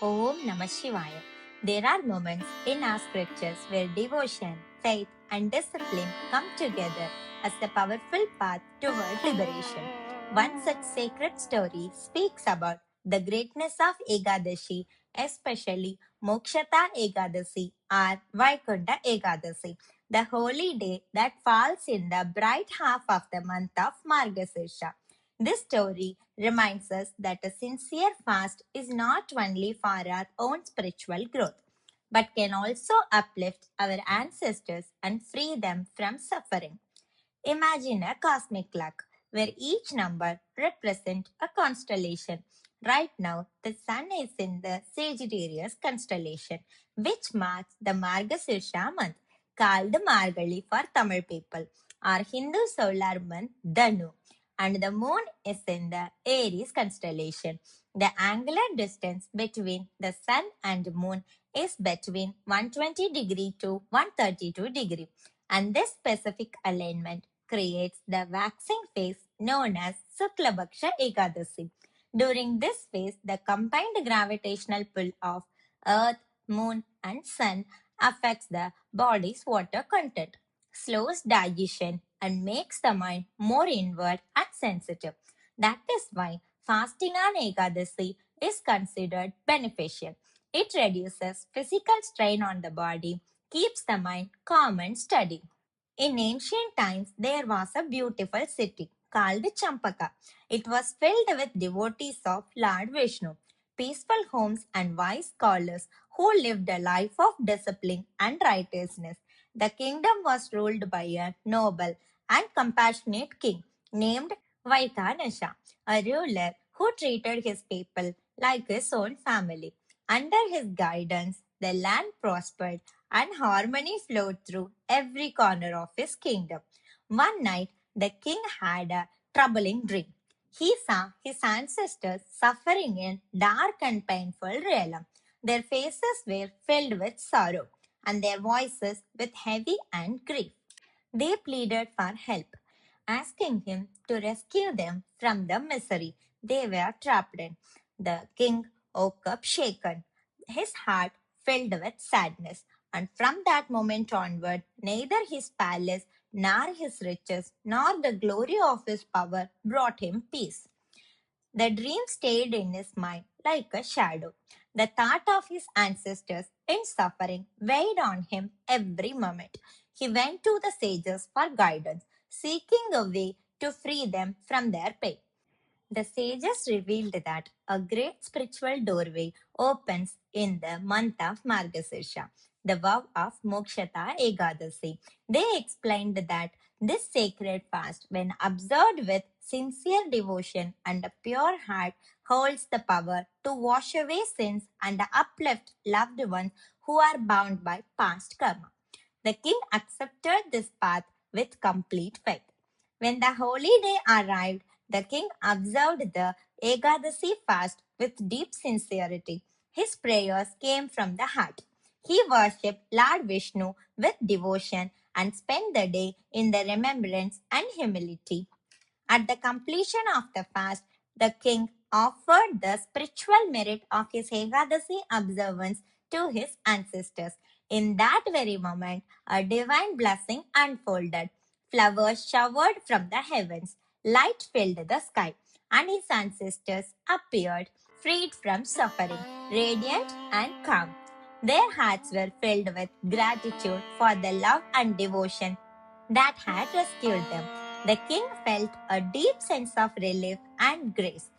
Om Namah Shivaya. There are moments in our scriptures where devotion, faith, and discipline come together as a powerful path toward liberation. One such sacred story speaks about the greatness of Ekadashi, especially Mokshada Ekadashi or Vaikuntha Ekadashi, the holy day that falls in the bright half of the month of Margashirsha. This story reminds us that a sincere fast is not only for our own spiritual growth, but can also uplift our ancestors and free them from suffering. Imagine a cosmic clock where each number represents a constellation. Right now, the sun is in the Sagittarius constellation, which marks the Margashirsha month, called Margali for Tamil people, or Hindu solar month Danu, and the moon is in the Aries constellation. The angular distance between the sun and moon is between 120 degree to 132 degree, and this specific alignment creates the waxing phase known as Shukla Paksha Ekadashi. During this phase, the combined gravitational pull of Earth, Moon, and Sun affects the body's water content, slows digestion, and makes the mind more inward and sensitive. That is why fasting on Ekadashi is considered beneficial. It reduces physical strain on the body, keeps the mind calm and steady. In ancient times, there was a beautiful city called Champaka. It was filled with devotees of Lord Vishnu, peaceful homes, and wise scholars who lived a life of discipline and righteousness. The kingdom was ruled by a noble and compassionate king named Vaikuntha, a ruler who treated his people like his own family. Under his guidance, the land prospered and harmony flowed through every corner of his kingdom. One night, the king had a troubling dream. He saw his ancestors suffering in dark and painful realm. Their faces were filled with sorrow, and their voices with heavy and grief. They pleaded for help, asking him to rescue them from the misery they were trapped in. The king woke up shaken, his heart filled with sadness, and from that moment onward, neither his palace, nor his riches, nor the glory of his power brought him peace. The dream stayed in his mind like a shadow. The thought of his ancestors in suffering weighed on him every moment. He went to the sages for guidance, seeking a way to free them from their pain. The sages revealed that a great spiritual doorway opens in the month of Margashirsha, the vow of Mokshada Ekadashi. They explained that this sacred fast, when observed with sincere devotion and a pure heart, holds the power to wash away sins and uplift loved ones who are bound by past karma. The king accepted this path with complete faith. When the holy day arrived, the king observed the Ekadashi fast with deep sincerity. His prayers came from the heart. He worshipped Lord Vishnu with devotion and spent the day in the remembrance and humility. At the completion of the fast, the king offered the spiritual merit of his Ekadashi observance to his ancestors. In that very moment, a divine blessing unfolded. Flowers showered from the heavens, light filled the sky, and his ancestors appeared freed from suffering, radiant and calm. Their hearts were filled with gratitude for the love and devotion that had rescued them. The king felt a deep sense of relief and grace.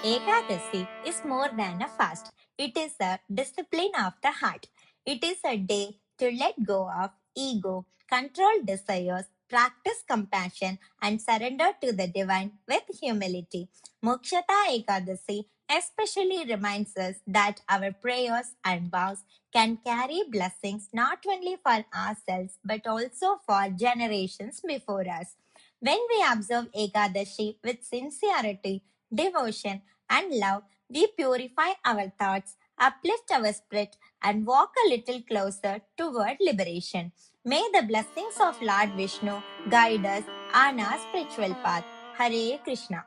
Ekadashi is more than a fast. It is a discipline of the heart. It is a day to let go of ego, control desires, practice compassion, and surrender to the divine with humility. Mokshada Ekadashi especially reminds us that our prayers and vows can carry blessings not only for ourselves but also for generations before us. When we observe Ekadashi with sincerity, devotion, and love, we purify our thoughts, uplift our spirit, and walk a little closer toward liberation. May the blessings of Lord Vishnu guide us on our spiritual path. Hare Krishna.